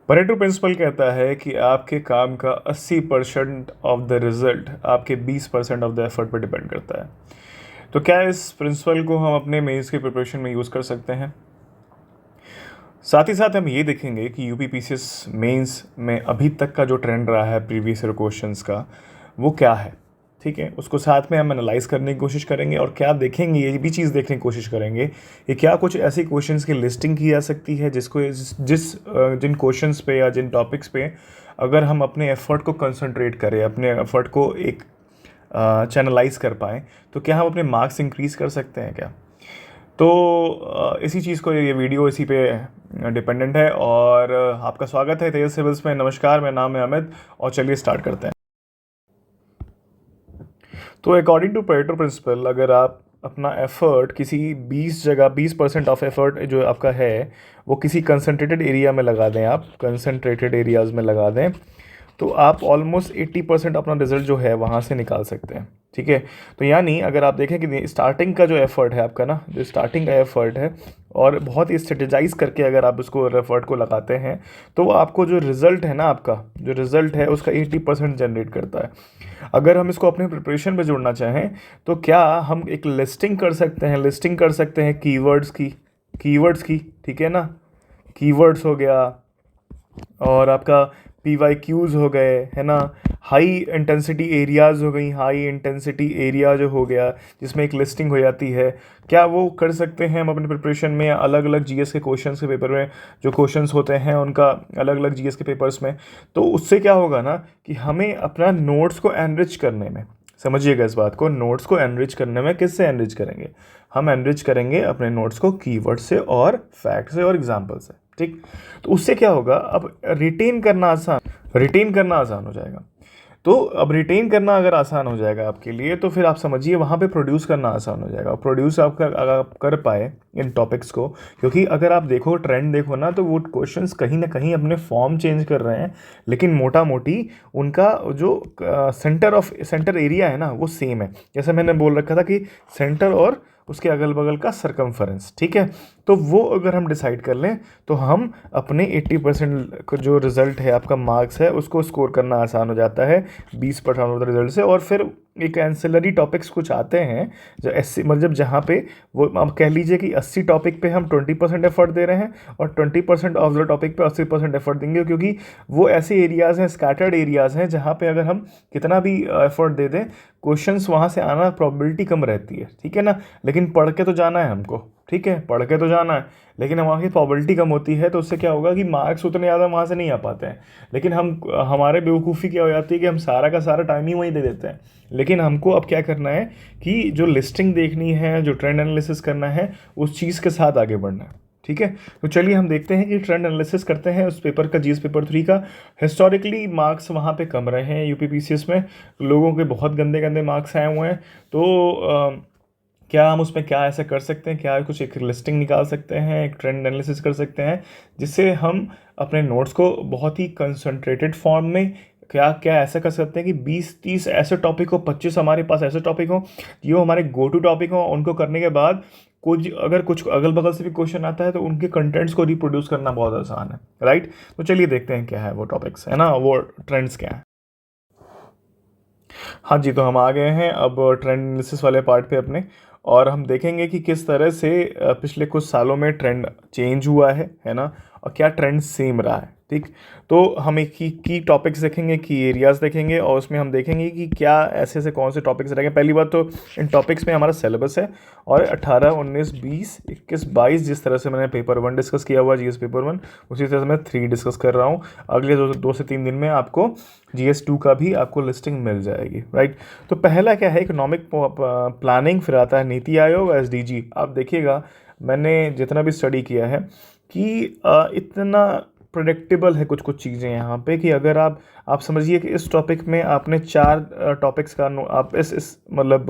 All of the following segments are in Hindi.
परेटो प्रिंसिपल कहता है कि आपके काम का 80% ऑफ द रिजल्ट आपके 20% ऑफ द एफर्ट पर डिपेंड करता है। तो क्या इस प्रिंसिपल को हम अपने मेंस की प्रिपरेशन में यूज़ कर सकते हैं? साथ ही साथ हम ये देखेंगे कि यूपी पीसीएस मेंस में अभी तक का जो ट्रेंड रहा है प्रीवियस ईयर क्वेश्चंस का, वो क्या है। ठीक है, उसको साथ में हम एनालाइज करने की कोशिश करेंगे और क्या देखेंगे, ये भी चीज़ देखने की कोशिश करेंगे कि क्या कुछ ऐसी क्वेश्चंस की लिस्टिंग की जा सकती है जिसको जिन क्वेश्चंस पे या जिन टॉपिक्स पे अगर हम अपने एफर्ट को कंसंट्रेट करें, अपने एफर्ट को एक चैनलाइज कर पाएँ, तो क्या हम अपने मार्क्स इंक्रीज़ कर सकते हैं क्या। तो इसी चीज़ को ये वीडियो इसी पे डिपेंडेंट है। और आपका स्वागत है तेज सिविल्स में। नमस्कार, मेरा नाम है अमित और चलिए स्टार्ट करते हैं। तो अकॉर्डिंग टू पेरेटो प्रिंसिपल, अगर आप अपना एफर्ट किसी 20% ऑफ एफर्ट जो आपका है वो किसी कंसनट्रेटेड एरिया में लगा दें, आप कंसनट्रेटेड एरियाज़ में लगा दें, तो आप ऑलमोस्ट 80% अपना रिजल्ट जो है वहाँ से निकाल सकते हैं। ठीक है, तो यानी अगर आप देखें कि स्टार्टिंग का जो एफर्ट है आपका ना, जो स्टार्टिंग का एफर्ट है और बहुत ही स्ट्रेटेजाइज करके अगर आप उसको एफर्ट को लगाते हैं, तो वो आपको जो रिज़ल्ट है ना, आपका जो रिज़ल्ट है उसका 80% जनरेट करता है। अगर हम इसको अपने प्रिपरेशन में जोड़ना चाहें तो क्या हम एक लिस्टिंग कर सकते हैं, लिस्टिंग कर सकते हैं कीवर्ड्स की। ठीक है ना, कीवर्ड्स हो गया और आपका पी वाई क्यूज़ हो गए, है ना, हाई इंटेंसिटी एरियाज़ हो गई, हाई इंटेंसिटी एरिया जो हो गया जिसमें एक लिस्टिंग हो जाती है। क्या वो कर सकते हैं हम अपने प्रिपरेशन में, अलग अलग जीएस के क्वेश्चंस के पेपर में जो क्वेश्चंस होते हैं उनका अलग अलग जीएस के पेपर्स में। तो उससे क्या होगा ना कि हमें अपना नोट्स को एनरिच करने में, समझिएगा इस बात को, नोट्स को एनरिच करने में किससे एनरिच करेंगे, हम एनरिच करेंगे अपने नोट्स को कीवर्ड से और फैक्ट से और एग्जाम्पल से। ठीक, तो उससे क्या होगा, अब रिटेन करना आसान हो जाएगा। तो अब रिटेन करना अगर आसान हो जाएगा आपके लिए, तो फिर आप समझिए वहाँ पे प्रोड्यूस करना आसान हो जाएगा। प्रोड्यूस अगर आप कर पाए इन टॉपिक्स को, क्योंकि अगर आप देखो ट्रेंड देखो ना, तो वो क्वेश्चंस कहीं ना कहीं अपने फॉर्म चेंज कर रहे हैं, लेकिन मोटा मोटी उनका जो सेंटर एरिया है ना वो सेम है। जैसे मैंने बोल रखा था कि सेंटर और उसके अगल बगल का सरकमफरेंस। ठीक है, तो वो अगर हम डिसाइड कर लें तो हम अपने 80% जो रिज़ल्ट है आपका मार्क्स है उसको स्कोर करना आसान हो जाता है 20% ऑफ द रिजल्ट से। और फिर एक एंसिलरी टॉपिक्स कुछ आते हैं जो 80, मतलब जहाँ पे वो आप कह लीजिए कि 80 टॉपिक पे हम 20% एफर्ट दे रहे हैं और 20% ऑफ द टॉपिक पे 80% एफर्ट देंगे, क्योंकि वो ऐसे एरियाज़ हैं, स्कैटर्ड एरियाज़ हैं जहाँ पे अगर हम कितना भी एफर्ट दे दें, क्वेश्चंस वहाँ से आना प्रोबेबिलिटी कम रहती है। ठीक है ना, लेकिन पढ़ के तो जाना है हमको। ठीक है, पढ़ के तो जाना है, लेकिन वहाँ की प्रोबेबिलिटी कम होती है, तो उससे क्या होगा कि मार्क्स उतने ज़्यादा वहाँ से नहीं आ पाते हैं। लेकिन हमारे बेवकूफ़ी क्या हो जाती है कि हम सारा का सारा टाइम ही वहीं दे देते हैं। लेकिन हमको अब क्या करना है कि जो लिस्टिंग देखनी है, जो ट्रेंड एनालिसिस करना है, उस चीज़ के साथ आगे बढ़ना है। ठीक है, तो चलिए हम देखते हैं कि ट्रेंड एनालिसिस करते हैं उस पेपर का, जीएस पेपर 3 का। हिस्टोरिकली मार्क्स वहाँ पे कम रहे हैं यूपी पीसीएस में, लोगों के बहुत गंदे गंदे मार्क्स आए हुए हैं। तो क्या हम उसमें क्या ऐसा कर सकते हैं, क्या कुछ एक लिस्टिंग निकाल सकते हैं, एक ट्रेंड एनालिसिस कर सकते हैं जिससे हम अपने नोट्स को बहुत ही कंसंट्रेटेड फॉर्म में, क्या क्या ऐसा कर सकते हैं कि 20-30 ऐसे टॉपिक हो, 25 हमारे पास ऐसे टॉपिक हो जो हमारे गो टू टॉपिक हो। उनको करने के बाद कुछ अगल बगल से भी क्वेश्चन आता है तो उनके कंटेंट्स को रिप्रोड्यूस करना बहुत आसान है। राइट, तो चलिए देखते हैं क्या है वो टॉपिक्स, है ना, वो ट्रेंड्स क्या है। हाँ जी, तो हम आ गए हैं अब ट्रेंड एनालिसिस वाले पार्ट पे अपने, और हम देखेंगे कि किस तरह से पिछले कुछ सालों में ट्रेंड चेंज हुआ है ना, और क्या ट्रेंड सेम रहा है। ठीक, तो हम एक की टॉपिक्स देखेंगे, की एरियाज़ देखेंगे, और उसमें हम देखेंगे कि क्या ऐसे ऐसे कौन से टॉपिक्स रहेंगे। पहली बात तो इन टॉपिक्स में हमारा सिलेबस है, और 18, 19, 20, 21, 22 जिस तरह से मैंने पेपर 1 डिस्कस किया हुआ जीएस पेपर 1, उसी तरह से मैं 3 डिस्कस कर रहा हूँ। अगले 2 से 3 दिन में आपको जीएस 2 का भी आपको लिस्टिंग मिल जाएगी। राइट, तो पहला क्या है, इकोनॉमिक प्लानिंग, फिर आता है नीति आयोग, एसडीजी। आप देखिएगा मैंने जितना भी स्टडी किया है कि इतना प्रेडिक्टेबल है कुछ कुछ चीज़ें यहाँ पे कि अगर आप समझिए कि इस टॉपिक में आपने 4 टॉपिक्स का आप इस मतलब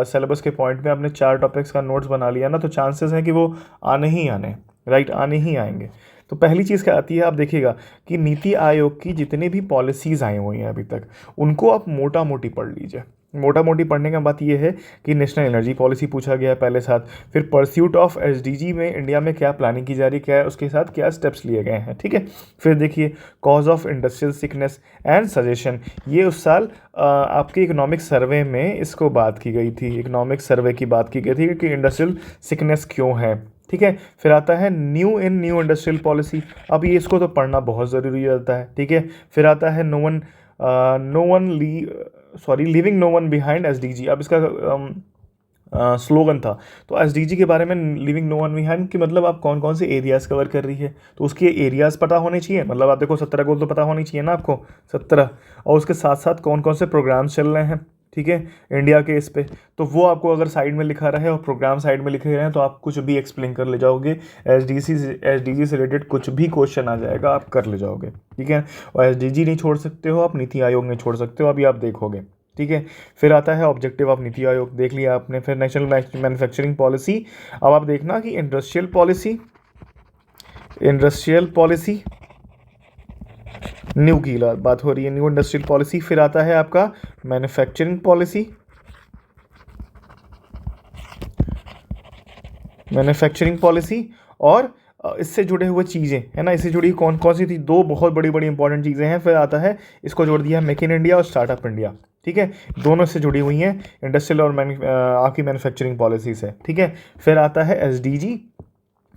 सिलेबस के पॉइंट में आपने 4 टॉपिक्स का नोट्स बना लिया ना, तो चांसेस हैं कि वो आने ही आने, राइट, आने ही आएंगे। तो पहली चीज़ क्या आती है, आप देखिएगा कि नीति आयोग की जितनी भी पॉलिसीज़ आई हुई हैं अभी तक, उनको आप मोटा मोटी पढ़ लीजिए। मोटा मोटी पढ़ने का बात ये है कि नेशनल एनर्जी पॉलिसी पूछा गया है पहले साथ, फिर परस्यूट ऑफ एसडीजी में इंडिया में क्या प्लानिंग की जा रही, क्या है उसके साथ क्या स्टेप्स लिए गए हैं, ठीक है। फिर देखिए cause of industrial sickness and suggestion, ये उस साल आपके इकोनॉमिक सर्वे में इसको बात की गई थी, इकोनॉमिक सर्वे की बात की गई थी कि इंडस्ट्रियल सिकनेस क्यों है, ठीक है। फिर आता है न्यू इंडस्ट्रियल पॉलिसी, अब ये इसको तो पढ़ना बहुत ज़रूरी रहता है, ठीक है। फिर आता है no one leaving no one behind SDG, अब इसका स्लोगन था। तो एसडीजी के बारे में लिविंग नो वन बिहाइंड कि मतलब आप कौन कौन से एरियाज़ कवर कर रही है, तो उसके एरियाज़ पता होने चाहिए, मतलब आप देखो 17 गोल तो पता होनी चाहिए ना आपको, 17, और उसके साथ साथ कौन कौन से प्रोग्राम्स चल रहे हैं, ठीक है, इंडिया के इस पे, तो वो आपको अगर साइड में लिखा रहे और प्रोग्राम साइड में लिखे रहे तो आप कुछ भी एक्सप्लेन कर ले जाओगे, एसडीजी से रिलेटेड कुछ भी क्वेश्चन आ जाएगा आप कर ले जाओगे, ठीक है। और एसडीजी नहीं छोड़ सकते हो आप, नीति आयोग नहीं छोड़ सकते हो, अभी आप देखोगे, ठीक है। फिर आता है ऑब्जेक्टिव ऑफ नीति आयोग, देख लिया आपने। फिर नेशनल मैन्युफैक्चरिंग पॉलिसी, अब आप देखना कि इंडस्ट्रियल पॉलिसी न्यू की बात हो रही है, न्यू इंडस्ट्रियल पॉलिसी। फिर आता है आपका मैन्युफैक्चरिंग पॉलिसी और इससे जुड़े हुए चीज़ें है ना, इससे जुड़ी कौन कौन सी थी, दो बहुत बड़ी बड़ी इंपॉर्टेंट चीज़ें हैं। फिर आता है इसको जोड़ दिया मेक इन इंडिया और स्टार्टअप इंडिया, ठीक है, दोनों से जुड़ी हुई हैं इंडस्ट्रियल और आपकी मैन्युफैक्चरिंग पॉलिसी से, ठीक है। फिर आता है एसडीजी,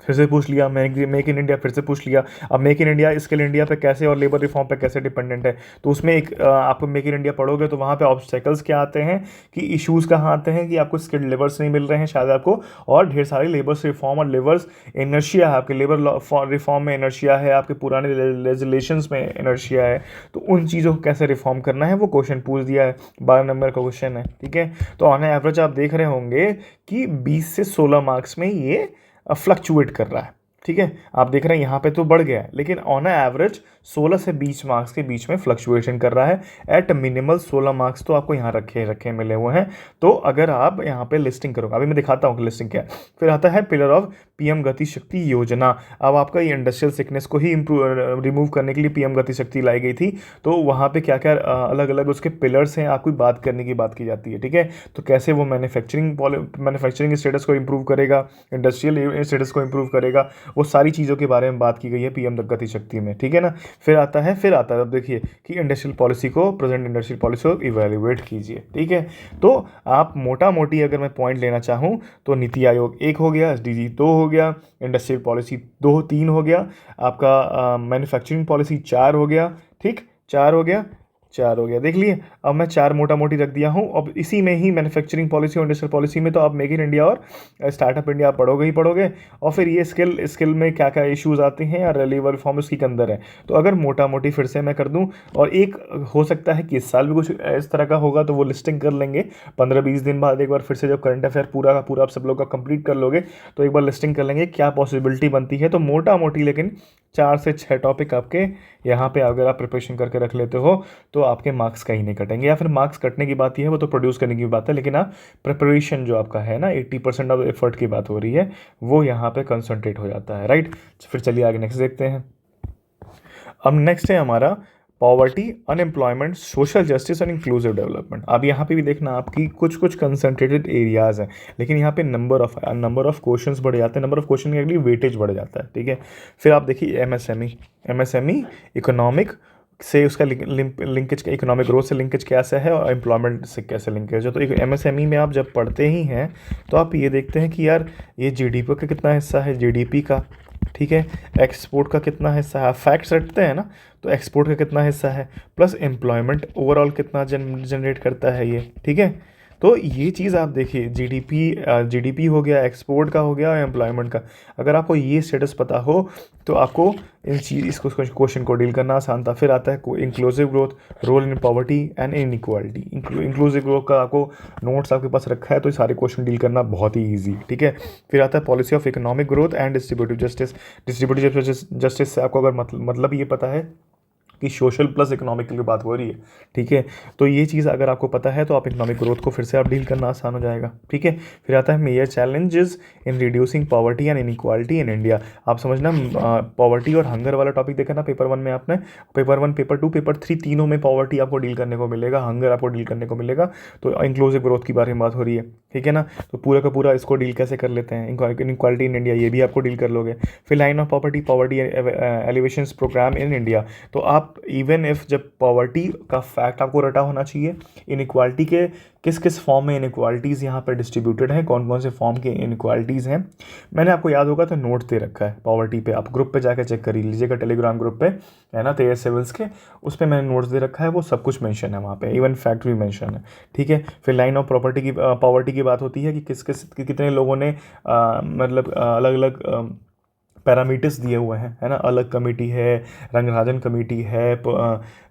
फिर से पूछ लिया, मेक इन इंडिया फिर से पूछ लिया। अब make in India skill India पे कैसे और लेबर रिफॉर्म पे कैसे डिपेंडेंट है, तो उसमें एक आप मेक इन इंडिया पढ़ोगे तो वहाँ पे ऑब्स्टेकल्स क्या आते हैं कि इश्यूज़ कहाँ आते हैं कि आपको स्किल्ड लेबर्स नहीं मिल रहे हैं शायद आपको, और ढेर सारे लेबर्स रिफॉर्म और लेबर्स इनर्शिया है, आपके लेबर रिफॉर्म में इनर्शिया है, आपके पुराने लेजिस्लेशंस में इनर्शिया है, तो उन चीज़ों को कैसे रिफॉर्म करना है वो क्वेश्चन पूछ दिया है, 12 नंबर का क्वेश्चन है, ठीक है। तो ऑन एवरेज आप देख रहे होंगे कि 20 से 16 मार्क्स में ये फ्लक्चुएट कर रहा है, ठीक है। आप देख रहे हैं यहाँ पे तो बढ़ गया है, लेकिन ऑन एवरेज 16 से 20 मार्क्स के बीच में फ्लक्चुएशन कर रहा है। एट मिनिमल 16 मार्क्स तो आपको यहाँ रखे मिले हुए हैं। तो अगर आप यहाँ पे लिस्टिंग करोगे, अभी मैं दिखाता हूँ कि लिस्टिंग क्या है। फिर आता है पिलर ऑफ पीएम गति शक्ति योजना, अब आपका ये इंडस्ट्रियल सिकनेस को ही रिमूव करने के लिए पीएम गति शक्ति लाई गई थी, तो वहाँ पे क्या क्या अलग अलग उसके पिलर्स हैं आपको बात करने की बात की जाती है, ठीक है। तो कैसे वो मैन्युफैक्चरिंग स्टेटस को इम्प्रूव करेगा, इंडस्ट्रियल स्टेटस को इम्प्रूव करेगा, वो सारी चीज़ों के बारे में बात की गई है पीएम गति शक्ति में, ठीक है ना। फिर आता है अब देखिए कि इंडस्ट्रियल पॉलिसी को, प्रेजेंट इंडस्ट्रियल पॉलिसी को इवेल्युएट कीजिए, ठीक है। तो आप मोटा मोटी अगर मैं पॉइंट लेना चाहूँ तो नीति आयोग 1 हो गया, एसडीजी 2 हो गया, इंडस्ट्रियल पॉलिसी 3 हो गया, आपका मैन्युफैक्चरिंग पॉलिसी 4 हो गया, ठीक, 4 हो गया देख लिए। अब मैं 4 मोटा मोटी रख दिया हूँ। अब इसी में ही मैन्युफैक्चरिंग पॉलिसी और इंडस्ट्रियल पॉलिसी में तो आप मेक इन इंडिया और स्टार्टअप इंडिया पढ़ोगे ही पढ़ोगे, और फिर ये स्किल में क्या क्या इश्यूज़ आते हैं और लेबर रिफॉर्म उसकी के अंदर है। तो अगर मोटा मोटी फिर से मैं कर दूँ, और एक हो सकता है कि इस साल भी कुछ इस तरह का होगा, तो वो लिस्टिंग कर लेंगे 15-20 दिन बाद एक बार फिर से, जब करंट अफेयर पूरा का पूरा आप सब लोग का कंप्लीट कर लोगे तो एक बार लिस्टिंग कर लेंगे क्या पॉसिबिलिटी बनती है। तो मोटा मोटी लेकिन 4 से 6 टॉपिक आपके यहाँ पे अगर आप प्रिपरेशन करके रख लेते हो तो आपके मार्क्स कहीं नहीं कटेंगे, या फिर मार्क्स कटने की बात ही है वो तो प्रोड्यूस करने की बात है, लेकिन आप प्रिपरेशन जो आपका है ना 80% ऑफ एफर्ट की बात हो रही है, वो यहाँ पे कंसंट्रेट हो जाता है, राइट। फिर चलिए आगे नेक्स्ट देखते हैं। अब नेक्स्ट है हमारा पॉवर्टी, अनएम्प्लॉयमेंट, सोशल जस्टिस और इंक्लूसिव डेवलपमेंट। अब यहाँ पे भी देखना आपकी कुछ कंसंट्रेटेड एरियाज़ हैं, लेकिन यहाँ पे नंबर ऑफ क्वेश्चंस बढ़ जाते हैं, नंबर ऑफ क्वेश्चन के अगली वेटेज बढ़ जाता है, ठीक है। फिर आप देखिए एमएसएमई इकोनॉमिक से उसका लिंकेज, इकोनॉमिक ग्रोथ से लिंकेज कैसे है और एम्प्लॉयमेंट से कैसे लिंकेज है। तो एमएसएमई में आप जब पढ़ते ही हैं तो आप ये देखते हैं कि यार ये जीडीपी का कितना हिस्सा है, जीडीपी का, ठीक है, एक्सपोर्ट का कितना हिस्सा है, फैक्ट्स रखते हैं ना, तो एक्सपोर्ट का कितना हिस्सा है, प्लस एम्प्लॉयमेंट ओवरऑल कितना जनरेट करता है ये, ठीक है। तो ये चीज़ आप देखिए, जीडीपी हो गया, एक्सपोर्ट का हो गया, एम्प्लॉयमेंट का। अगर आपको ये स्टेटस पता हो तो आपको इसको क्वेश्चन को डील करना आसान था। फिर आता है inclusive growth, role in poverty and inequality. Inclusive growth का आपको नोट्स आपके पास रखा है, तो ये सारे क्वेश्चन डील करना बहुत ही ईजी, ठीक है। फिर आता है policy of economic growth and distributive justice. Distributive justice से आपको अगर मतलब ये पता है कि सोशल प्लस इकोनॉमिक की बात हो रही है, ठीक है। तो ये चीज़ अगर आपको पता है तो आप इकोनॉमिक ग्रोथ को फिर से आप डील करना आसान हो जाएगा, ठीक है। फिर आता है major challenges in reducing poverty and inequality in India. आप समझना पॉवर्टी और हंगर वाला टॉपिक देखा ना पेपर 1 में आपने, पेपर 1 पेपर 2 पेपर 3 तीनों में पॉवर्टी आपको डील करने को मिलेगा, हंगर आपको डील करने को मिलेगा। तो इंक्लूसिव ग्रोथ की बारे में बात हो रही है, ठीक है ना। तो पूरा का पूरा इसको डील कैसे कर लेते हैं, इनइक्वालिटी इन इंडिया, ये भी आपको डील कर लोगे। फिर line of poverty alleviation programme in India. तो आप इवन इफ जब पॉवर्टी का फैक्ट आपको रटा होना चाहिए, इनइक्वालिटी के किस किस फॉर्म में इनइक्वालिटीज़ यहाँ पर डिस्ट्रीब्यूटेड हैं, कौन कौन से फॉर्म के इनइक्वालिटीज़ हैं, मैंने आपको याद होगा तो नोट दे रखा है पॉवर्टी पे, आप ग्रुप पे जाकर चेक कर लीजिएगा, टेलीग्राम ग्रुप पे है ना, तेज सिविल्स के, उस पर मैंने नोट्स दे रखा है, वो सब कुछ मेंशन है वहाँ पे, इवन फैक्ट भी मेंशन है, ठीक है। फिर लाइन ऑफ प्रॉपर्टी की पॉवर्टी की बात होती है कि कितने लोगों ने मतलब अलग अलग पैरामीटर्स दिए हुए हैं, है ना, अलग कमेटी है, रंगराजन कमेटी है,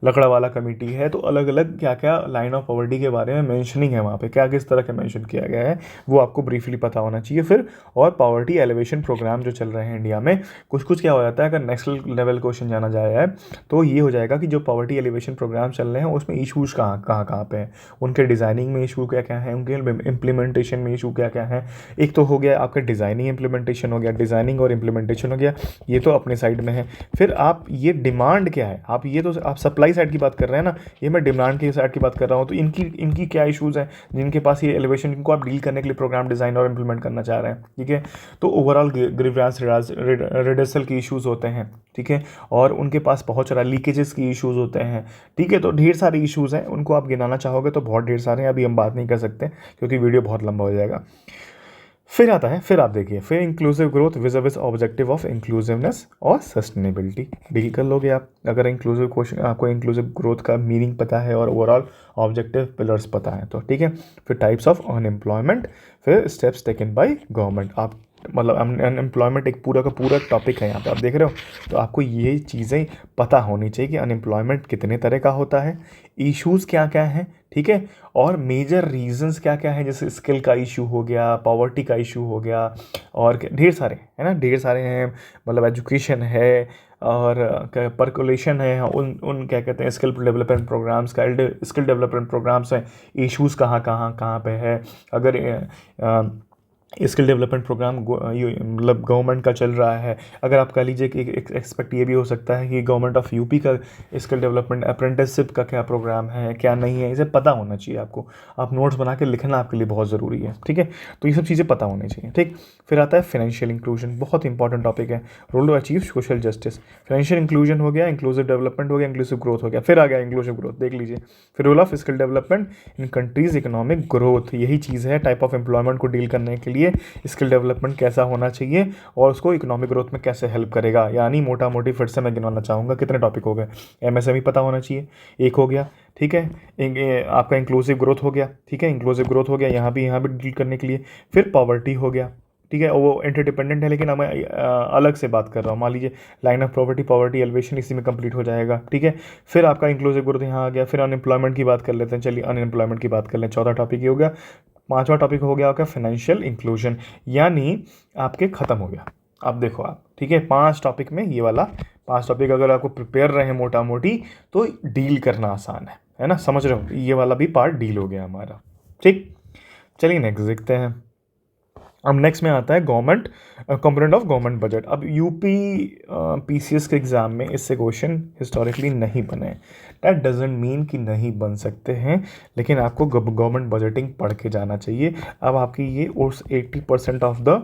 लकड़ावाला कमेटी है, तो अलग अलग क्या क्या लाइन ऑफ पॉवर्टी के बारे में मेंशनिंग है वहाँ पे, क्या किस तरह का मेंशन किया गया है वो आपको ब्रीफली पता होना चाहिए। फिर और पॉवर्टी एलिवेशन प्रोग्राम जो चल रहे हैं इंडिया में, कुछ कुछ क्या हो जाता है, अगर नेक्स्ट लेवल क्वेश्चन जाना जाए तो ये हो जाएगा कि जो पॉवर्टी एलिवेशन प्रोग्राम चल रहे हैं उसमें इशूज़ कहाँ पे हैं, उनके डिज़ाइनिंग में इशू क्या क्या है, उनके इम्प्लीमेंटेशन में इशू क्या क्या है। एक तो हो गया आपका डिज़ाइनिंग इम्प्लीमेंटेशन हो गया, डिज़ाइनिंग और इम्प्लीमेंटेशन हो गया, ये तो अपने साइड में है। फिर आप ये डिमांड क्या है, आप ये तो आप सप्लाई साइड की बात कर रहे हैं ना, ये मैं डिमांड की साइड की बात कर रहा हूँ। तो इनकी क्या इश्यूज़ हैं जिनके पास ये एलिवेशन, इनको आप डील करने के लिए प्रोग्राम डिज़ाइन और इम्प्लीमेंट करना चाह रहे हैं, ठीक है। तो ओवरऑल ग्रीवेंस रिडर्सल की इश्यूज़ होते हैं, ठीक है, और उनके पास बहुत सारा लीकेजेस की इश्यूज़ होते हैं, ठीक है। तो ढेर सारे इश्यूज़ हैं, उनको आप गिनाना चाहोगे तो बहुत ढेर सारे हैं, अभी हम बात नहीं कर सकते क्योंकि वीडियो बहुत लंबा हो जाएगा। फिर आता है, फिर आप देखिए, फिर inclusive growth विज़ objective of inclusiveness और सस्टेनेबिलिटी डील कर लोगे आप, अगर इंक्लूसिव क्वेश्चन आपको इंक्लूसिव ग्रोथ का मीनिंग पता है और ओवरऑल ऑब्जेक्टिव पिलर्स पता है तो, ठीक है। फिर टाइप्स ऑफ अनएम्प्लॉयमेंट, फिर स्टेप्स टेकन बाय गवर्नमेंट। आप मतलब अनएम्प्लॉयमेंट एक पूरा का पूरा टॉपिक है यहाँ पे, आप देख रहे हो, तो आपको ये चीज़ें पता होनी चाहिए कि अनएम्प्लॉयमेंट कितने तरह का होता है, इश्यूज़ क्या क्या हैं, ठीक है, और मेजर रीजंस क्या क्या है, जैसे स्किल का इशू हो गया, पॉवर्टी का इशू हो गया, और ढेर सारे है ना, ढेर सारे हैं, मतलब एजुकेशन है और परकुलेशन है, उन क्या कहते हैं स्किल डेवलपमेंट प्रोग्राम्स का, स्किल डेवलपमेंट प्रोग्राम्स हैं, इश्यूज़ कहाँ पे है। अगर स्किल डेवलपमेंट प्रोग्राम मतलब गवर्नमेंट का चल रहा है, अगर आप कह लीजिए कि एक्सपेक्ट ये भी हो सकता है कि गवर्नमेंट ऑफ यूपी का स्किल डेवलपमेंट अप्रेंटिसशिप का क्या प्रोग्राम है क्या नहीं है, इसे पता होना चाहिए आपको, आप नोट्स बना के लिखना आपके लिए बहुत ज़रूरी है, ठीक है। तो ये सब चीज़ें पता होनी चाहिए, ठीक। फिर आता है फाइनेंशियल इंक्लूजन, बहुत इंपॉर्टेंट टॉपिक है, role to achieve social justice. Financial inclusion हो गया, इंक्लूसिव डेवलपमेंट हो गया, इंक्लूसिव ग्रोथ हो गया, फिर आ गया इंक्लूसिव ग्रोथ, देख लीजिए। फिर role of skill development in countries economic growth, यही चीज़ है टाइप ऑफ एम्प्लॉयमेंट को डील करने के लिए स्किल डेवलपमेंट कैसा होना चाहिए और उसको इकोनॉमिक ग्रोथ में कैसे हेल्प करेगा। यानी मोटा मोटी फिर से मैं गिनवाना चाहूँगा, कितने टॉपिक हो गए, एमएसएमई पता होना चाहिए, एक हो गया, ठीक है, आपका इंक्लूसिव ग्रोथ हो गया, ठीक है, इंक्लूसिव ग्रोथ हो गया, यहाँ भी डील करने के लिए। फिर पॉवर्टी हो गया, ठीक है, वो इंटरडिपेंडेंट है लेकिन मैं अलग से बात कर रहा हूँ, मान लीजिए लाइन ऑफ पॉवर्टी एलिवेशन इसी में कंप्लीट हो जाएगा, ठीक है। फिर आपका इंक्लूसिव ग्रोथ यहाँ आ गया, फिर अनएम्प्लॉयमेंट की बात कर लेते हैं, चलिए अनएम्प्लॉयमेंट की बात कर लें, चौथा टॉपिक ये हो गया। पांचवा टॉपिक हो गया आपका फाइनेंशियल इंक्लूजन, यानी आपके ख़त्म हो गया। अब देखो आप, ठीक है, 5 टॉपिक में ये वाला 5 टॉपिक अगर आपको प्रिपेयर रहे मोटा मोटी तो डील करना आसान है ना, समझ रहे हो, ये वाला भी पार्ट डील हो गया हमारा, ठीक। चलिए नेक्स्ट देखते हैं। अब नेक्स्ट में आता है government component of government budget. अब यूपी पीसीएस के एग्ज़ाम में इससे क्वेश्चन हिस्टोरिकली नहीं बने, दैट डजेंट मीन कि नहीं बन सकते हैं, लेकिन आपको गवर्नमेंट बजटिंग पढ़ के जाना चाहिए। अब आपकी ये उस 80% ऑफ द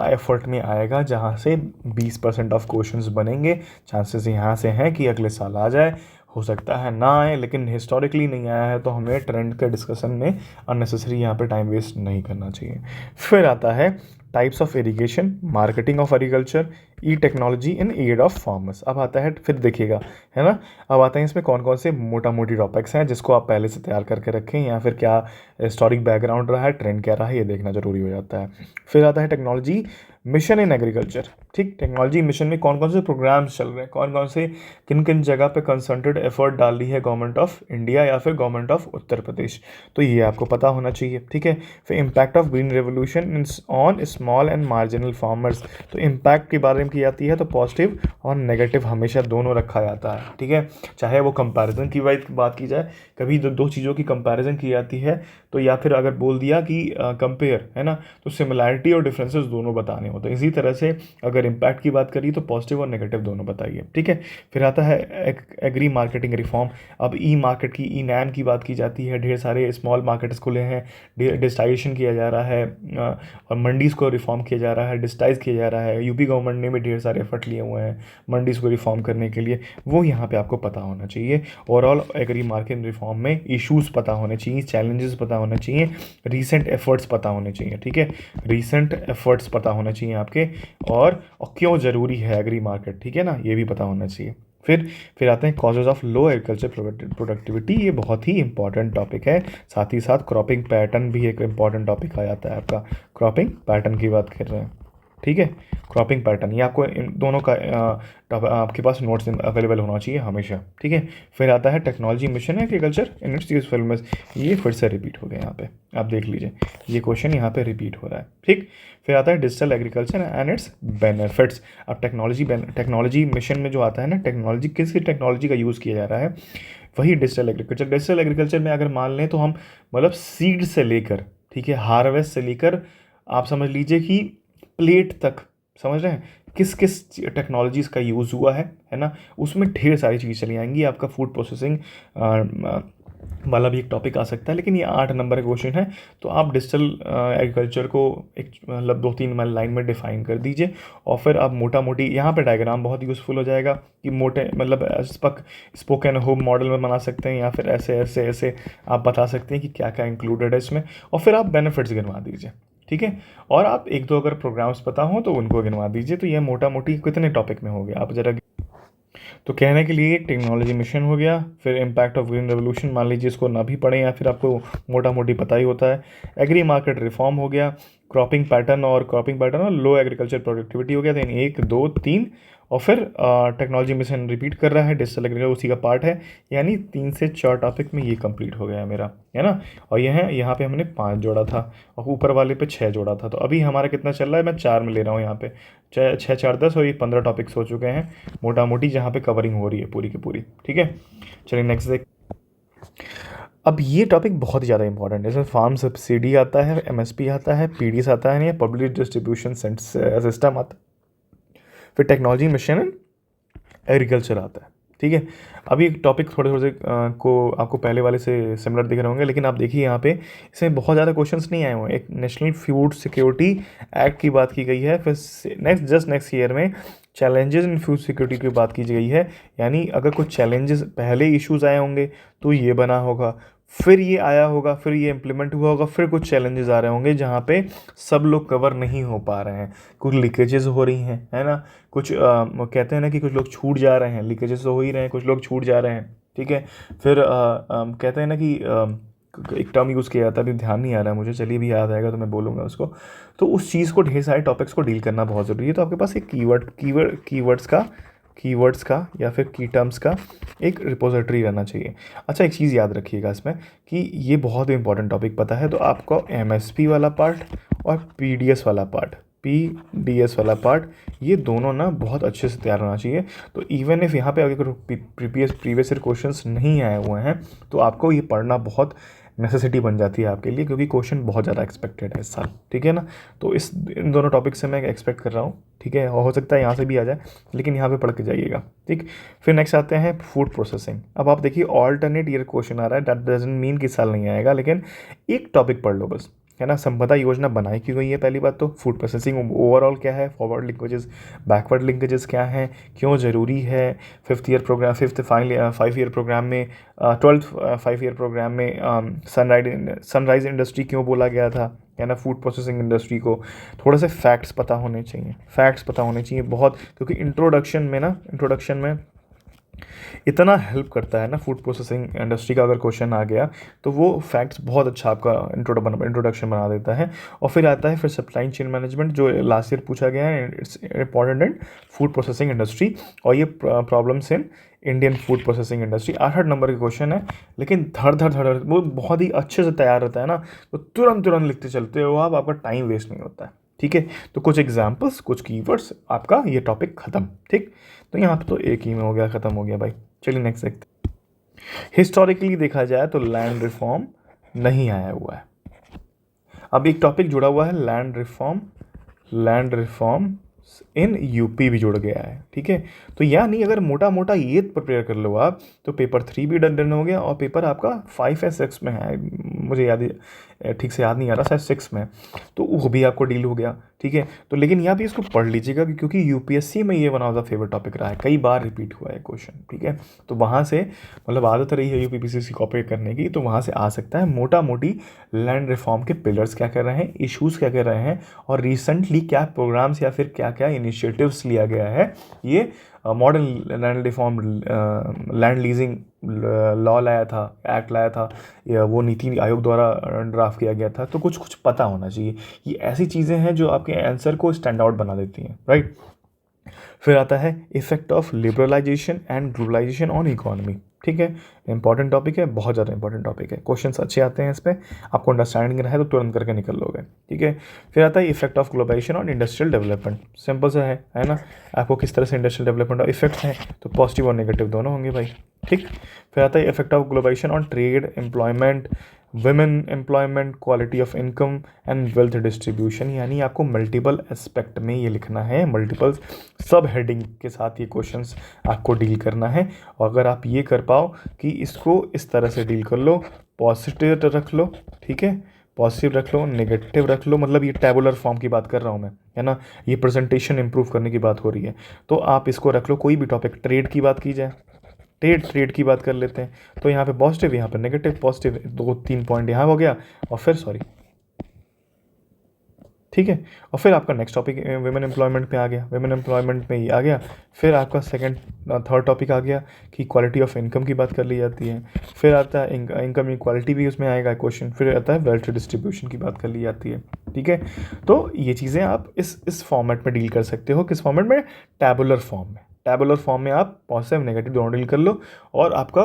एफर्ट में आएगा जहाँ से 20% ऑफ क्वेश्चंस बनेंगे। चांसेस यहाँ से हैं कि अगले साल आ जाए, हो सकता है ना आए, लेकिन हिस्टोरिकली नहीं आया है तो हमें ट्रेंड के डिस्कशन में अननेसेसरी यहाँ पे टाइम वेस्ट नहीं करना चाहिए। फिर आता है types of irrigation, marketing of agriculture, e technology in aid of farmers. अब आता है, फिर देखिएगा, है ना, अब आते हैं इसमें कौन कौन से मोटा मोटी टॉपिक्स हैं जिसको आप पहले से तैयार करके रखें, या फिर क्या हिस्टोरिक बैकग्राउंड रहा है, ट्रेंड क्या रहा है, ये देखना जरूरी हो जाता है। फिर आता है टेक्नोलॉजी मिशन इन एग्रीकल्चर, ठीक, टेक्नोलॉजी मिशन में कौन कौन से प्रोग्राम्स चल रहे हैं, कौन कौन से किन किन जगह पे कंसंट्रेट एफर्ट डाल रही है गवर्नमेंट ऑफ इंडिया या फिर गवर्नमेंट ऑफ उत्तर प्रदेश, तो ये आपको पता होना चाहिए, ठीक है। फिर impact of green revolution on small and marginal farmers. तो इम्पैक्ट के बारे में की जाती है तो पॉजिटिव और नेगेटिव हमेशा दोनों रखा जाता है, ठीक है। चाहे वो कंपैरिजन की बात की जाए, कभी दो चीज़ों की कंपैरिजन की जाती है तो, या फिर अगर बोल दिया कि कंपेयर है ना, तो सिमिलैरिटी और डिफरेंसेस दोनों बताने होते हैं। इसी तरह से अगर इम्पैक्ट की बात करिए तो पॉजिटिव और नेगेटिव दोनों बताइए, ठीक है। फिर आता है एग्री मार्केटिंग रिफॉर्म। अब ई मार्केट की, ई नैम की बात की जाती है। ढेर सारे स्मॉल मार्केट्स खुले हैं, डिजिटाइजेशन किया जा रहा है और मंडीज़ को रिफॉर्म किया जा रहा है, डिजिटाइज किया जा रहा है। यूपी गवर्नमेंट ने भी ढेर सारे एफर्ट लिए हुए हैं मंडीज़ को रिफॉर्म करने के लिए, वो यहाँ पे आपको पता होना चाहिए। ओवरऑल एग्री मार्केट रिफॉर्म में इश्यूज़ पता होने चाहिए, चैलेंजेस पता होने चाहिए, रीसेंट एफर्ट्स पता होने चाहिए, ठीक है। रीसेंट एफर्ट्स पता होने चाहिए आपके, और क्यों ज़रूरी है एग्री मार्केट, ठीक है ना, ये भी पता होना चाहिए। फिर आते हैं causes of low agriculture productivity. ये बहुत ही इंपॉर्टेंट टॉपिक है। साथ ही साथ क्रॉपिंग पैटर्न भी एक इंपॉर्टेंट टॉपिक आ जाता है आपका। क्रॉपिंग पैटर्न की बात कर रहे हैं, ठीक है। क्रॉपिंग पैटर्न, ये आपको इन दोनों का आपके पास नोट्स अवेलेबल होना चाहिए हमेशा, ठीक है। फिर आता है technology mission agriculture in its usefulness. ये फिर से रिपीट हो गया यहाँ पे, आप देख लीजिए, ये क्वेश्चन यहाँ पे रिपीट हो रहा है, ठीक। फिर आता है digital agriculture and it's benefits. अब टेक्नोलॉजी मिशन में जो आता है ना, टेक्नोलॉजी, किस टेक्नोलॉजी का यूज़ किया जा रहा है, वही डिजिटल एग्रीकल्चर। डिजिटल एग्रीकल्चर में अगर मान लें तो हम मतलब सीड से लेकर, ठीक है, हार्वेस्ट से लेकर आप समझ लीजिए कि प्लेट तक, समझ रहे हैं, किस किस टेक्नोलॉजीज़ का यूज़ हुआ है ना, उसमें ढेर सारी चीज़ चली आएंगी। आपका फूड प्रोसेसिंग वाला भी एक टॉपिक आ सकता है, लेकिन ये 8 नंबर का क्वेश्चन है। तो आप डिजिटल एग्रीकल्चर को एक मतलब 2-3 लाइन में डिफाइन कर दीजिए, और फिर आप मोटा मोटी यहाँ पे डायग्राम बहुत यूज़फुल हो जाएगा कि मोटे मतलब स्पोकन होम मॉडल में बना सकते हैं, या फिर ऐसे ऐसे ऐसे आप बता सकते हैं कि क्या क्या इंक्लूडेड है इसमें, और फिर आप बेनिफिट्स गिनवा दीजिए, ठीक है। और आप 1-2 अगर प्रोग्राम्स पता हो तो उनको गिनवा दीजिए। तो ये मोटा मोटी कितने टॉपिक में हो गया आप ज़रा। तो कहने के लिए टेक्नोलॉजी मिशन हो गया, फिर इम्पैक्ट ऑफ ग्रीन रेवोल्यूशन, मान लीजिए इसको ना भी पढ़ें या फिर आपको मोटा मोटी पता ही होता है। एग्री मार्केट रिफॉर्म हो गया, क्रॉपिंग पैटर्न और लो एग्रीकल्चर प्रोडक्टिविटी हो गया। देन 1, 2, 3, और फिर टेक्नोलॉजी मिशन रिपीट कर रहा है, डिजिटल एग्रीकल्चर उसी का पार्ट है। यानी 3 से 4 टॉपिक में ये कंप्लीट हो गया है मेरा, है ना। और ये है, यहाँ पे हमने 5 जोड़ा था और ऊपर वाले पे 6 जोड़ा था। तो अभी हमारा कितना चल रहा है, मैं 4 में ले रहा हूँ यहाँ पे। 6, 4, 10 और ये 15 टॉपिक्स हो चुके हैं मोटा मोटी, जहाँ पे कवरिंग हो रही है पूरी की पूरी, ठीक है। चलिए नेक्स्ट देख। अब ये टॉपिक बहुत ही ज़्यादा इंपॉर्टेंट है। इसमें फार्म सब्सिडी आता है, एमएसपी आता है, पीडीएस आता है, या पब्लिक डिस्ट्रीब्यूशन सिस्टम आता है, फिर टेक्नोलॉजी मिशन एग्रीकल्चर आता है, ठीक है। अभी टॉपिक थोड़े थोड़े से को आपको पहले वाले से सिमिलर दिख रहे होंगे, लेकिन आप देखिए यहाँ पे इसमें बहुत ज़्यादा क्वेश्चंस नहीं आए हुए हैं। एक नेशनल फूड सिक्योरिटी एक्ट की बात की गई है, फिर नेक्स्ट ईयर में चैलेंजेस इन फूड सिक्योरिटी की बात की गई है। यानी अगर कुछ चैलेंजेस पहले इश्यूज़ आए होंगे तो ये बना होगा, फिर ये आया होगा, फिर ये इम्प्लीमेंट हुआ होगा, फिर कुछ चैलेंजेस आ रहे होंगे जहाँ पे सब लोग कवर नहीं हो पा रहे हैं, कुछ लीकेजेस हो रही हैं, है ना, कुछ कहते हैं ना कि कुछ लोग छूट जा रहे हैं, लीकेजेस तो हो ही रहे हैं, कुछ लोग छूट जा रहे हैं, ठीक है। फिर कहते हैं ना कि एक टर्म यूज़ किया जाता है, अभी ध्यान नहीं आ रहा है मुझे, चलिए भी याद आएगा तो मैं बोलूँगा उसको। तो उस चीज़ को, ढेर सारे टॉपिक्स को डील करना बहुत ज़रूरी है। तो आपके पास एक कीवर्ड्स का या फिर की टर्म्स का एक रिपोजिटरी रहना चाहिए। अच्छा, एक चीज़ याद रखिएगा इसमें कि ये बहुत ही इंपॉर्टेंट टॉपिक पता है, तो आपको एमएसपी वाला पार्ट और पीडीएस वाला पार्ट ये दोनों ना बहुत अच्छे से तैयार होना चाहिए। तो इवन इफ़ यहाँ पे अगर प्रीवियस ईयर क्वेश्चंस नहीं आए हुए हैं तो आपको ये पढ़ना बहुत नेसेसिटी बन जाती है आपके लिए, क्योंकि क्वेश्चन बहुत ज़्यादा एक्सपेक्टेड है इस साल, ठीक है ना। तो इन दोनों टॉपिक से मैं एक्सपेक्ट कर रहा हूँ, ठीक है, और हो सकता है यहाँ से भी आ जाए, लेकिन यहाँ पे पढ़ के जाइएगा, ठीक। फिर नेक्स्ट आते हैं फूड प्रोसेसिंग। अब आप देखिए ऑल्टरनेट ईयर क्वेश्चन आ रहा है, दैट डजंट मीन कि साल नहीं आएगा, लेकिन एक टॉपिक पढ़ लो बस, है ना। संपदा योजना बनाई क्यों गई है, पहली बात तो फूड प्रोसेसिंग ओवरऑल क्या है, फॉरवर्ड लिंकेजेस, बैकवर्ड लिंकेजेस क्या हैं, क्यों ज़रूरी है। 5th ईयर प्रोग्राम में 12th 5 ईयर प्रोग्राम में सनराइज इंडस्ट्री क्यों बोला गया था, है ना, फूड प्रोसेसिंग इंडस्ट्री को। थोड़ा से फैक्ट्स पता होने चाहिए बहुत, क्योंकि इंट्रोडक्शन में इतना हेल्प करता है ना फूड प्रोसेसिंग इंडस्ट्री का। अगर क्वेश्चन आ गया तो वो फैक्ट्स बहुत अच्छा आपका इंट्रोडक्शन बना देता है। और फिर आता है सप्लाई चेन मैनेजमेंट, जो लास्ट ईयर पूछा गया है, it's important in food processing industry, और ये problems in Indian food processing industry. 8 number का क्वेश्चन है, लेकिन धड़ वो बहुत ही अच्छे से तैयार रहता है ना, तो तुरंत लिखते चलते हो आप, आपका टाइम वेस्ट नहीं होता है, ठीक है, तो कुछ एग्जाम्पल्स, कुछ कीवर्ड्स, आपका ये टॉपिक ख़त्म। ठीक, तो यहाँ पे तो एक ही में हो गया, ख़त्म हो गया भाई। चलिए नेक्स्ट देखते हैं। हिस्टोरिकली देखा जाए तो लैंड रिफॉर्म नहीं आया हुआ है। अब एक टॉपिक जुड़ा हुआ है land reform, land reform in UP भी जुड़ गया है। ठीक है, तो यानी अगर मोटा मोटा ये प्रिपेयर कर लो आप, तो पेपर 3 भी डन हो गया, और पेपर आपका 5 या 6 में है, मुझे ठीक से याद नहीं आ रहा, शायद 6 में, तो वो भी आपको डील हो गया। ठीक है, तो लेकिन यहाँ भी इसको पढ़ लीजिएगा क्योंकि यूपीएससी में ये one of the favourite topic रहा है, कई बार रिपीट हुआ है क्वेश्चन। ठीक है, तो वहाँ से मतलब आदत रही है यूपीपीसीसी कॉपी करने की, तो वहाँ से आ सकता है। मोटा मोटी लैंड रिफॉर्म के पिलर्स क्या कर रहे हैं, इश्यूज़ क्या कर रहे हैं, और रिसेंटली क्या प्रोग्राम्स या फिर क्या क्या इनिशिएटिव्स लिया गया है। ये modern land reform, land leasing law लाया था, एक्ट लाया था, या वो नीति आयोग द्वारा ड्राफ्ट किया गया था, तो कुछ कुछ पता होना चाहिए। ये ऐसी चीज़ें हैं जो आपके आंसर को स्टैंड आउट बना देती हैं, राइट। फिर आता है effect of liberalisation and globalisation on economy. ठीक है, इंपॉर्टेंट टॉपिक है, बहुत ज़्यादा इंपॉर्टेंट टॉपिक है, क्वेश्चंस अच्छे आते हैं इस पर, आपको अंडरस्टैंडिंग रहे तो तुरंत करके निकल लोगे। ठीक है, फिर आता है effect of globalisation on industrial development. Simple सा है ना, आपको किस तरह से इंडस्ट्रियल डेवलपमेंट का इफेक्ट है, तो पॉजिटिव और नेगेटिव दोनों होंगे भाई। ठीक, फिर आता है effect of globalisation on trade, employment, women employment, quality of income and wealth distribution. यानी आपको मल्टीपल एस्पेक्ट में ये लिखना है, मल्टीपल सब हेडिंग के साथ ये क्वेश्चंस आपको डील करना है। और अगर आप ये कर पाओ कि इसको इस तरह से डील कर लो, पॉजिटिव रख लो, ठीक है, पॉजिटिव रख लो, नेगेटिव रख लो, मतलब ये टेबुलर फॉर्म की बात कर रहा हूँ मैं, है ना, ये प्रेजेंटेशन इंप्रूव करने की बात हो रही है, तो आप इसको रख लो। कोई भी टॉपिक, ट्रेड की बात की जाए, ट्रेड की बात कर लेते हैं, तो यहाँ पे पॉजिटिव, यहाँ पे नेगेटिव, पॉजिटिव 2-3 पॉइंट यहाँ हो गया, और फिर सॉरी, ठीक है, और फिर आपका नेक्स्ट टॉपिक वुमेन एम्प्लॉयमेंट पे आ गया, वुमेन एम्प्लॉयमेंट में ये आ गया। फिर आपका थर्ड टॉपिक आ गया कि क्वालिटी ऑफ इनकम की बात कर ली जाती है। फिर आता है इनकम इक्वालिटी भी उसमें आएगा क्वेश्चन। फिर आता है वेल्थ डिस्ट्रीब्यूशन की बात कर ली जाती है। ठीक है, तो ये चीज़ें आप इस फॉर्मेट में डील कर सकते हो। किस फॉर्मेट में? टैबुलर फॉर्म में। टैबुलर फॉर्म में आप पॉजिटिव नेगेटिव दोनों डील कर लो, और आपका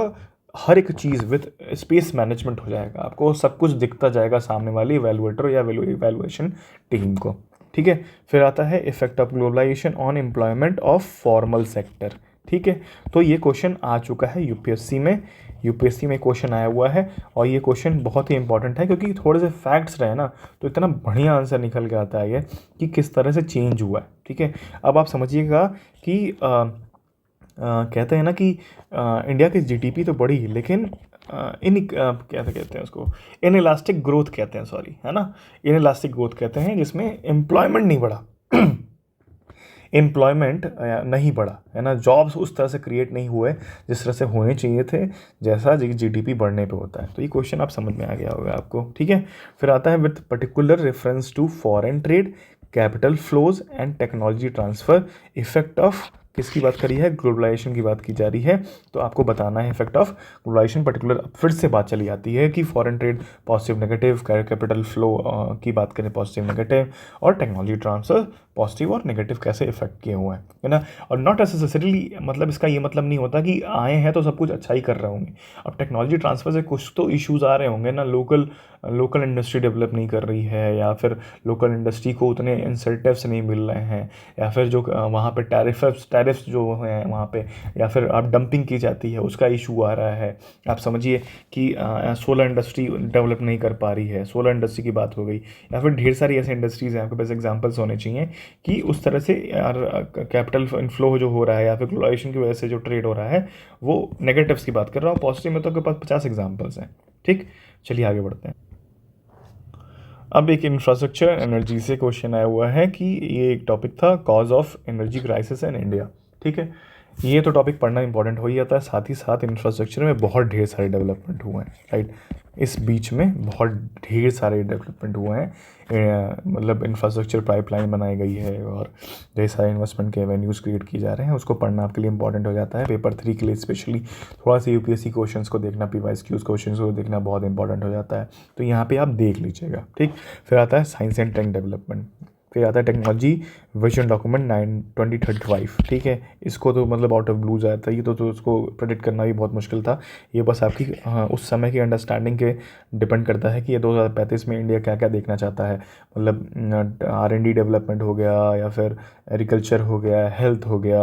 हर एक चीज़ विथ स्पेस मैनेजमेट हो जाएगा, आपको सब कुछ दिखता जाएगा सामने वाली इवैल्यूएटर या इवैल्यूएशन टीम को। ठीक है, फिर आता है effect of globalisation on employment of formal sector. ठीक है, तो ये क्वेश्चन आ चुका है यूपीएससी में क्वेश्चन आया हुआ है, और ये क्वेश्चन बहुत ही इंपॉर्टेंट है क्योंकि थोड़े से फैक्ट्स रहे ना, तो इतना बढ़िया आंसर निकल के आता है ये कि किस तरह से चेंज हुआ है। ठीक है, अब आप समझिएगा कि कहते हैं ना कि इंडिया की जीडीपी तो बढ़ी, लेकिन क्या कहते हैं उसको, इनइलास्टिक ग्रोथ कहते हैं, सॉरी, है ना, इनइलास्टिक ग्रोथ कहते हैं, जिसमें एम्प्लॉयमेंट नहीं बढ़ा एम्प्लॉयमेंट नहीं बढ़ा, है ना, जॉब्स उस तरह से क्रिएट नहीं हुए जिस तरह से होने चाहिए थे, जैसा जीडीपी बढ़ने पे होता है। तो ये क्वेश्चन आप समझ में आ गया होगा आपको। ठीक है, फिर आता है with particular reference to foreign trade, capital flows and technology transfer, effect of किसकी बात करी है, ग्लोबलाइजेशन की बात की जा रही है, तो आपको बताना है इफेक्ट ऑफ ग्लोबलाइजेशन पर्टिकुलर। फिर से बात चली आती है कि foreign trade positive negative, capital flow की बात करें पॉजिटिव नेगेटिव, और टेक्नोलॉजी ट्रांसफर पॉजिटिव और नेगेटिव कैसे इफेक्ट किए हुए हैं, है ना। और नॉट नेसेसरीली, मतलब इसका ये मतलब नहीं होता कि आए हैं तो सब कुछ अच्छा ही कर रहे होंगे। अब टेक्नोलॉजी ट्रांसफर से कुछ तो इश्यूज़ आ रहे होंगे ना, लोकल इंडस्ट्री डेवलप नहीं कर रही है, या फिर लोकल इंडस्ट्री को उतने इंसेंटिव्स नहीं मिल रहे हैं, या फिर जो वहाँ पे टैरिफ्स जो हैं वहाँ पे, या फिर आप डंपिंग की जाती है उसका इशू आ रहा है। आप समझिए कि सोलर इंडस्ट्री डेवलप नहीं कर पा रही है, सोलर इंडस्ट्री की बात हो गई, या फिर ढेर सारी ऐसे इंडस्ट्रीज़ हैं, आपके पास एग्जांपल्स होने चाहिए कि उस तरह से यार कैपिटल इनफ्लो जो हो रहा है, या फिर ग्लोबलाइजेशन की वजह से जो ट्रेड हो रहा है, वो नेगेटिव्स की बात कर रहा हूँ। पॉजिटिव में तो आपके पास 50 एग्जाम्पल्स हैं। ठीक, चलिए आगे बढ़ते हैं। अब एक इंफ्रास्ट्रक्चर एनर्जी से क्वेश्चन आया हुआ है कि ये एक टॉपिक था, cause of energy crisis in India. ठीक है, ये तो टॉपिक पढ़ना इंपॉर्टेंट हो ही जाता है, साथ ही साथ इंफ्रास्ट्रक्चर में बहुत ढेर सारे डेवलपमेंट हुए हैं, राइट। इस बीच में बहुत ढेर सारे डेवलपमेंट हुए हैं, मतलब इंफ्रास्ट्रक्चर पाइपलाइन बनाई गई है, और ढेर सारे इन्वेस्टमेंट के एवेन्यूज़ क्रिएट किए जा रहे हैं। उसको पढ़ना आपके लिए इंपॉर्टेंट हो जाता है पेपर 3 के लिए, स्पेशली थोड़ा सा यूपीएससी क्वेश्चंस को देखना, PYQs क्वेश्चंस को देखना बहुत इंपॉर्टेंट हो जाता है, तो यहाँ पे आप देख लीजिएगा। ठीक, फिर आता है साइंस एंड टेक डेवलपमेंट। फिर आता है टेक्नोलॉजी विजन डॉक्यूमेंट 2035, ठीक है। इसको तो मतलब आउट ऑफ ब्लू जाता है, ये तो उसको प्रेडिक्ट करना भी बहुत मुश्किल था। ये बस आपकी उस समय की अंडरस्टैंडिंग के डिपेंड करता है कि ये 2035 में इंडिया क्या क्या देखना चाहता है। मतलब R&D डेवलपमेंट हो गया, या फिर एग्रीकल्चर हो गया, हेल्थ हो गया,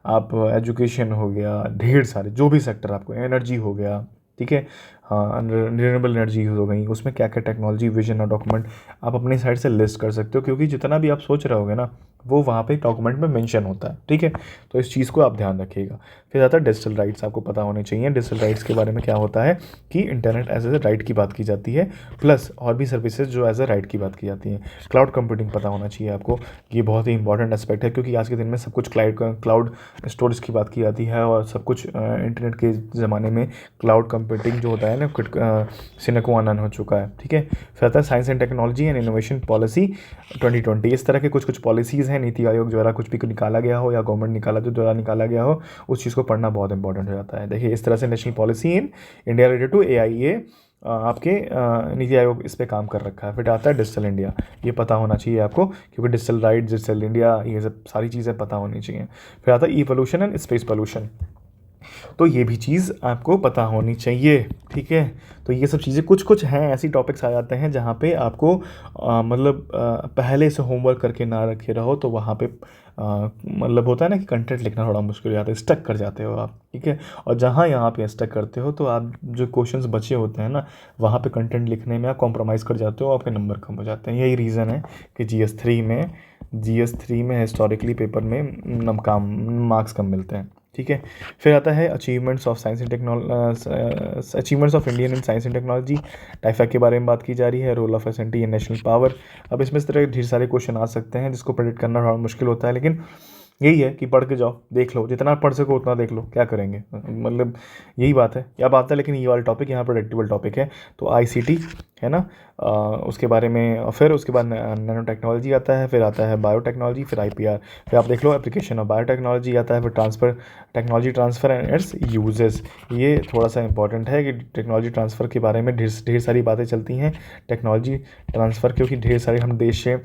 आप एजुकेशन हो गया, ढेर सारे जो भी सेक्टर, आपको एनर्जी हो गया, ठीक है, हाँ, रिन्यूएबल एनर्जी हो गई, उसमें क्या क्या टेक्नोलॉजी विजन और डॉक्यूमेंट आप अपनी साइड से लिस्ट कर सकते हो, क्योंकि जितना भी आप सोच रहे होगे ना वो वहाँ पे डॉक्यूमेंट में मेंशन होता है, ठीक है। तो इस चीज़ को आप ध्यान रखिएगा। फिर आता है डिजिटल राइट्स, आपको पता होने चाहिए डिजिटल राइट्स के बारे में। क्या होता है कि इंटरनेट एज ए राइट की बात की जाती है, प्लस और भी सर्विसेज जो एज ए राइट की बात की जाती हैं। क्लाउड कंप्यूटिंग पता होना चाहिए आपको, ये बहुत ही इंपॉर्टेंट एस्पेक्ट है, क्योंकि आज के दिन में सब कुछ क्लाउड स्टोरेज की बात की जाती है, और सब कुछ इंटरनेट के ज़माने में क्लाउड कंप्यूटिंग जो होता है ना सिने qua non हो चुका है, ठीक है। फिर आता है science and technology and innovation policy 2020। इस तरह के कुछ पॉलिसीज़ हैं, नीति आयोग द्वारा कुछ भी निकाला गया हो या गवर्नमेंट द्वारा निकाला गया हो, उस चीज़ को पढ़ना बहुत इंपॉर्टेंट हो जाता है। देखिए, इस तरह से national policy in India related to AIA आपके नीति आयोग इस पे काम कर रखा है। फिर आता है डिजिटल इंडिया, ये पता होना चाहिए आपको, क्योंकि डिजिटल राइट, डिजिटल इंडिया, ये सब सारी चीज़ें पता होनी चाहिए। फिर आता है ई पोल्यूशन एंड स्पेस पोल्यूशन, तो ये भी चीज़ आपको पता होनी चाहिए, ठीक है। तो ये सब चीज़ें कुछ हैं, ऐसी टॉपिक्स आ जाते हैं जहाँ पे आपको मतलब पहले से होमवर्क करके ना रखे रहो, तो वहाँ पे मतलब होता है ना कि कंटेंट लिखना थोड़ा मुश्किल हो जाता है, स्टक कर जाते हो आप, ठीक है। और जहाँ यहाँ पे स्टक करते हो तो आप जो क्वेश्चंस बचे होते हैं ना, वहाँ पे कंटेंट लिखने में आप कॉम्प्रोमाइज़ कर जाते हो, आपके नंबर कम हो जाते हैं। यही रीज़न है कि GS3 में हिस्टोरिकली पेपर में मार्क्स कम मिलते हैं, ठीक है। फिर आता है achievements of science and achievements of Indian in science and technology, टाइफा के बारे में बात की जा रही है, role of SNT in national power. अब इसमें इस तरह के ढेर सारे क्वेश्चन आ सकते हैं जिसको प्रेडिक्ट करना थोड़ा मुश्किल होता है, लेकिन यही है कि पढ़ के जाओ, देख लो, जितना पढ़ सको उतना देख लो, क्या करेंगे, मतलब यही बात है, क्या बात है। लेकिन ये वाला टॉपिक यहाँ प्रेडिक्टेबल टॉपिक है। तो ICT है ना, उसके बारे में, और फिर उसके बाद नैनो टेक्नोलॉजी आता है, फिर आता है बायोटेक्नोलॉजी, फिर IPR, फिर आप देख लो एप्लीकेशन ऑफ बायोटेक्नोलॉजी आता है, फिर technology transfer and it's uses. ये थोड़ा सा इंपॉर्टेंट है कि टेक्नोलॉजी ट्रांसफ़र के बारे में ढेर सारी बातें चलती हैं। टेक्नोलॉजी ट्रांसफ़र, क्योंकि ढेर सारे हम देश से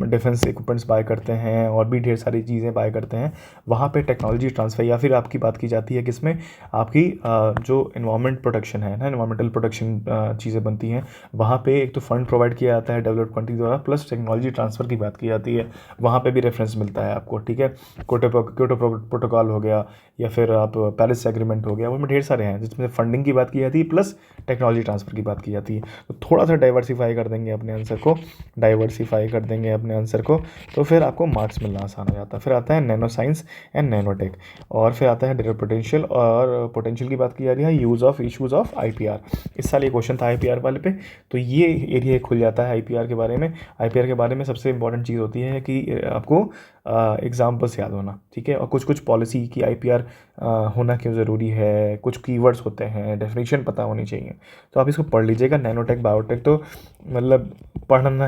डिफेंस इक्विपमेंट्स बाय करते हैं और भी ढेर सारी चीज़ें बाय करते हैं, वहाँ पे टेक्नोलॉजी ट्रांसफ़र, या फिर आपकी बात की जाती है किसमें, आपकी जो इन्वायरमेंट प्रोटेक्शन है ना, इन्वायरमेंटल प्रोटेक्शन चीज़ें बनती हैं, वहाँ पे एक तो फंड प्रोवाइड किया जाता है डेवलप्ड कंट्री द्वारा, प्लस टेक्नोलॉजी ट्रांसफ़र की बात की जाती है, वहाँ पे भी रेफरेंस मिलता है आपको, ठीक है। क्योटो प्रोटोकॉल हो गया, या फिर आप पेरिस एग्रीमेंट हो गया, उसमें ढेर सारे हैं जिसमें फंडिंग की बात की जाती है, प्लस टेक्नोलॉजी ट्रांसफ़र की बात की जाती है। तो थोड़ा सा डाइवर्सिफाई कर देंगे अपने आंसर को, तो फिर आपको मार्क्स मिलना आसान हो जाता है। फिर आता है नैनो साइंस एंड नैनोटेक, और फिर आता है डाटा पोटेंशियल, और पोटेंशियल की बात की जा रही है, use of issues of IPR। इस साल ये क्वेश्चन था IPR वाले पे, तो ये एरिया खुल जाता है IPR के बारे में। IPR के बारे में सबसे इंपॉर्टेंट चीज़ होती है कि आपको एग्जाम्पल्स याद होना, ठीक है, और कुछ पॉलिसी की IPR होना क्यों ज़रूरी है, कुछ कीवर्ड्स होते हैं, डेफिनेशन पता होनी चाहिए, तो आप इसको पढ़ लीजिएगा। नैनोटेक बायोटेक तो मतलब पढ़ना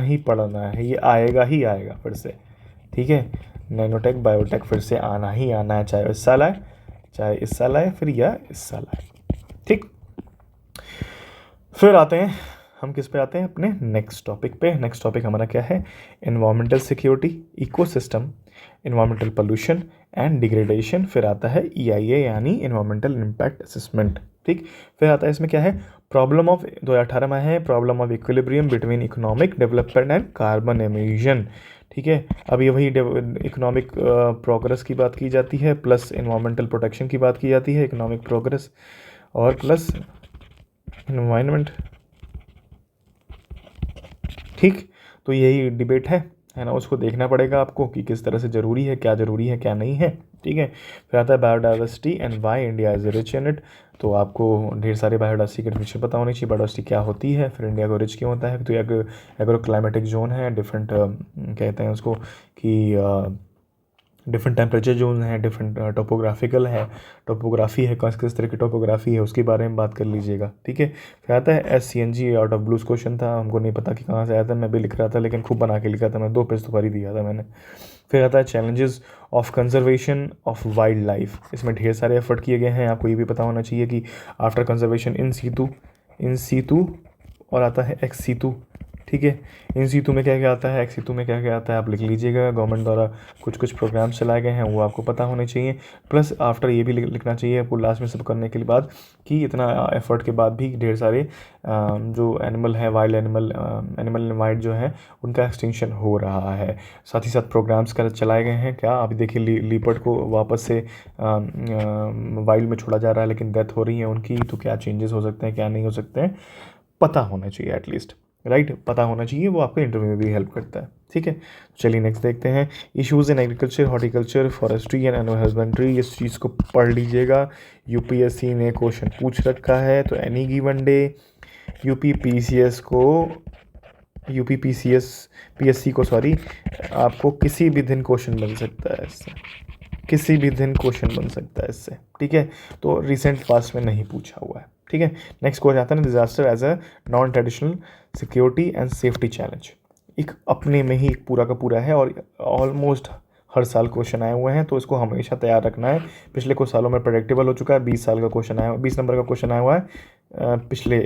है, ये आएगा ही आएगा फिर से, ठीक है। नैनोटेक बायोटेक फिर से आना ही आना है, चाहे इस साल आए फिर या इस साल आए, ठीक। फिर आते हैं हम किस पे आते हैं, अपने नेक्स्ट टॉपिक पे। नेक्स्ट टॉपिक हमारा क्या है, environmental security, ecosystem, environmental pollution and degradation. फिर आता है EIA यानी एनवायरमेंटल इम्पैक्ट असेसमेंट, ठीक। फिर आता है इसमें क्या है, प्रॉब्लम ऑफ 2018 में है, problem of equilibrium between economic development and carbon emission, ठीक है। अब ये वही इकोनॉमिक प्रोग्रेस की बात की जाती है, प्लस एनवायरमेंटल प्रोटेक्शन की बात की जाती है, इकोनॉमिक प्रोग्रेस और प्लस एनवायरनमेंट, ठीक। तो यही डिबेट है ना, उसको देखना पड़ेगा आपको कि किस तरह से ज़रूरी है, क्या नहीं है, ठीक है। फिर आता है biodiversity and why India is rich in it, तो आपको ढेर सारे बायोडाइवर्सिटी के डेफिनेशन पता होनी चाहिए, बायोडाइवर्सिटी क्या होती है, फिर इंडिया को रिच क्यों होता है। तो एग्रो क्लाइमेटिक जोन है, डिफरेंट कहते हैं उसको कि डिफरेंट टेम्परेचर जोन है, डिफरेंट टोपोग्राफी है, किस तरह की टोपोग्राफी है, उसके बारे में बात कर लीजिएगा, ठीक है। फिर आता है SCNG, out of blues question था, हमको नहीं पता कि कहाँ से आया था, मैं भी लिख रहा था लेकिन खूब बना के लिखा था, मैं 2 पेज तो भर ही दिया था मैंने। फिर आता है challenges of conservation of wild life, इसमें ढेर सारे एफर्ट किए गए हैं, आपको ये भी पता होना चाहिए कि आफ्टर कंजर्वेशन इन सीतू और आता है एक्स सीतू, ठीक है। इन सीटों में क्या क्या आता है, एक्स सीटों में क्या क्या आता है, आप लिख लीजिएगा। गवर्नमेंट द्वारा कुछ कुछ प्रोग्राम्स चलाए गए हैं, वो आपको पता होने चाहिए। प्लस आफ्टर ये भी लिखना चाहिए आपको लास्ट में सब करने के बाद कि इतना एफर्ट के बाद भी ढेर सारे जो एनिमल है, वाइल्ड एनिमल एंड वाइल्ड जो है उनका एक्सटिंक्शन हो रहा है। साथ ही साथ प्रोग्राम्स कर चलाए गए हैं। क्या अभी देखिए लीपर्ड को वापस से वाइल्ड में छोड़ा जा रहा है, लेकिन डेथ हो रही है उनकी, तो क्या चेंजेस हो सकते हैं, क्या नहीं हो सकते हैं, पता होना चाहिए एटलीस्ट, राइट। पता होना चाहिए, वो आपको इंटरव्यू में भी हेल्प करता है। ठीक है, चलिए नेक्स्ट देखते हैं। Issues in agriculture, horticulture, forestry and animal husbandry, इस चीज़ को पढ़ लीजिएगा। यूपीएससी ने क्वेश्चन पूछ रखा है, तो एनी गिवन डे यूपीपीसीएस को सॉरी, आपको किसी भी दिन क्वेश्चन बन सकता है इससे, किसी भी दिन क्वेश्चन बन सकता है इससे। ठीक है, तो रिसेंट पास्ट में नहीं पूछा हुआ है। ठीक है, नेक्स्ट क्वेश्चन आता है ना, disaster as a non traditional security and safety challenge. एक अपने में ही एक पूरा का पूरा है और ऑलमोस्ट हर साल क्वेश्चन आए हुए हैं, तो इसको हमेशा तैयार रखना है। पिछले कुछ सालों में प्रेडिक्टेबल हो चुका है। 20 साल का क्वेश्चन आया, 20 नंबर का क्वेश्चन आया हुआ है पिछले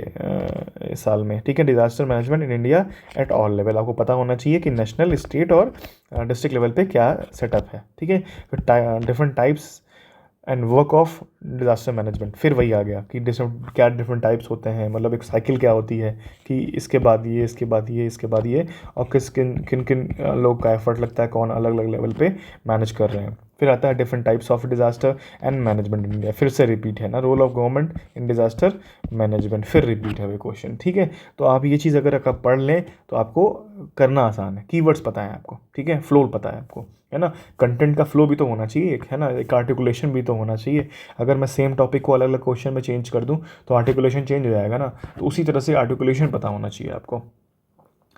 साल में। ठीक है, disaster management in India at all level, आपको पता होना चाहिए कि नेशनल, स्टेट और डिस्ट्रिक्ट लेवल पे क्या सेटअप है। ठीक है, different types and work of disaster management, फिर वही आ गया कि क्या डिफरेंट टाइप्स होते हैं, मतलब एक साइकिल क्या होती है कि इसके बाद ये, इसके बाद ये, इसके बाद ये, और किन किन लोग का एफर्ट लगता है, कौन अलग अलग लेवल पे मैनेज कर रहे हैं। फिर आता है different types of disaster and management in India, फिर से रिपीट है ना, role of government in disaster management, फिर रिपीट है वो क्वेश्चन। ठीक है, तो आप ये चीज़ अगर आप पढ़ लें तो आपको करना आसान है। कीवर्ड्स पता है आपको, ठीक है, फ्लो पता है आपको, है ना। कंटेंट का फ्लो भी तो होना चाहिए एक, है ना, एक आर्टिकुलेशन भी तो होना चाहिए। अगर मैं सेम टॉपिक को अलग अलग क्वेश्चन में चेंज कर दूं तो आर्टिकुलेशन चेंज हो जाएगा ना, तो उसी तरह से आर्टिकुलेशन पता होना चाहिए आपको।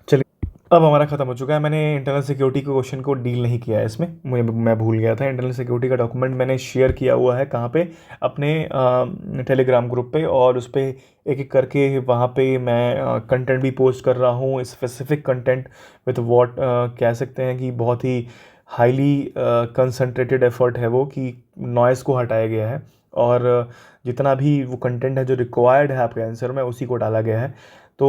चलिए, अब हमारा खत्म हो चुका है। मैंने इंटरनल सिक्योरिटी के क्वेश्चन को डील नहीं किया है इसमें, मैं भूल गया था। इंटरनल सिक्योरिटी का डॉक्यूमेंट मैंने शेयर किया हुआ है कहाँ पे, अपने टेलीग्राम ग्रुप पे, और उस पर एक एक करके वहाँ पे मैं कंटेंट भी पोस्ट कर रहा हूँ, स्पेसिफिक कंटेंट विथ वॉट कह सकते हैं कि बहुत ही हाईली कंसंट्रेटेड एफर्ट है वो, कि नॉइज़ को हटाया गया है, और जितना भी वो कंटेंट है जो रिक्वायर्ड है आपके आंसर में, उसी को डाला गया है। तो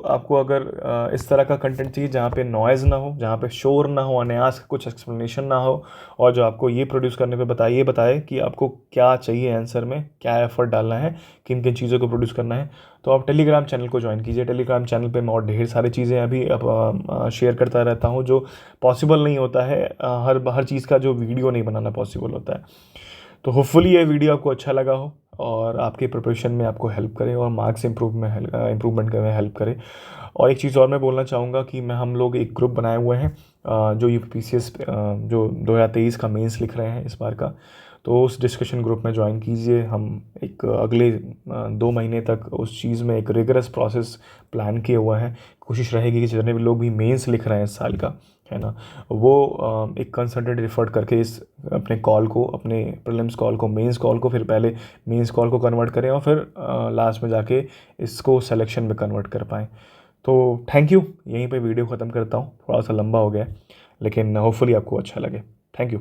आपको अगर इस तरह का कंटेंट चाहिए जहाँ पे नॉइज़ ना हो, जहाँ पे शोर ना हो, अनायास कुछ एक्सप्लेनेशन ना हो, और जो आपको ये प्रोड्यूस करने पे बताए कि आपको क्या चाहिए आंसर में, क्या एफर्ट डालना है, किन किन चीज़ों को प्रोड्यूस करना है, तो आप टेलीग्राम चैनल को ज्वाइन कीजिए। टेलीग्राम चैनल पे मैं और ढेर सारी चीज़ें अभी अब शेयर करता रहता हूँ, जो पॉसिबल नहीं होता है, हर चीज़ का जो वीडियो नहीं बनाना पॉसिबल होता है। तो होपफुली ये वीडियो आपको अच्छा लगा हो और आपके प्रिपरेशन में आपको हेल्प करे और मार्क्स इम्प्रूवमेंट करने में हेल्प करे। और एक चीज़ और मैं बोलना चाहूँगा कि हम लोग एक ग्रुप बनाए हुए हैं जो यूपीपीसीएस जो 2023 का मेंस लिख रहे हैं इस बार का, तो उस डिस्कशन ग्रुप में ज्वाइन कीजिए। हम एक अगले 2 महीने तक उस चीज़ में एक रिगरस प्रोसेस प्लान किए हुआ है। कोशिश रहेगी कि जितने भी लोग भी मेंस लिख रहे हैं इस साल का, है ना, वो एक कंसंट्रेटेड एफर्ट करके इस अपने कॉल को, अपने प्रीलिम्स कॉल को, मेंस कॉल को, फिर पहले मेंस कॉल को कन्वर्ट करें और फिर लास्ट में जाके इसको सिलेक्शन में कन्वर्ट कर पाएँ। तो थैंक यू, यहीं पे वीडियो ख़त्म करता हूँ, थोड़ा सा लंबा हो गया, लेकिन होपफुली आपको अच्छा लगे। Thank you.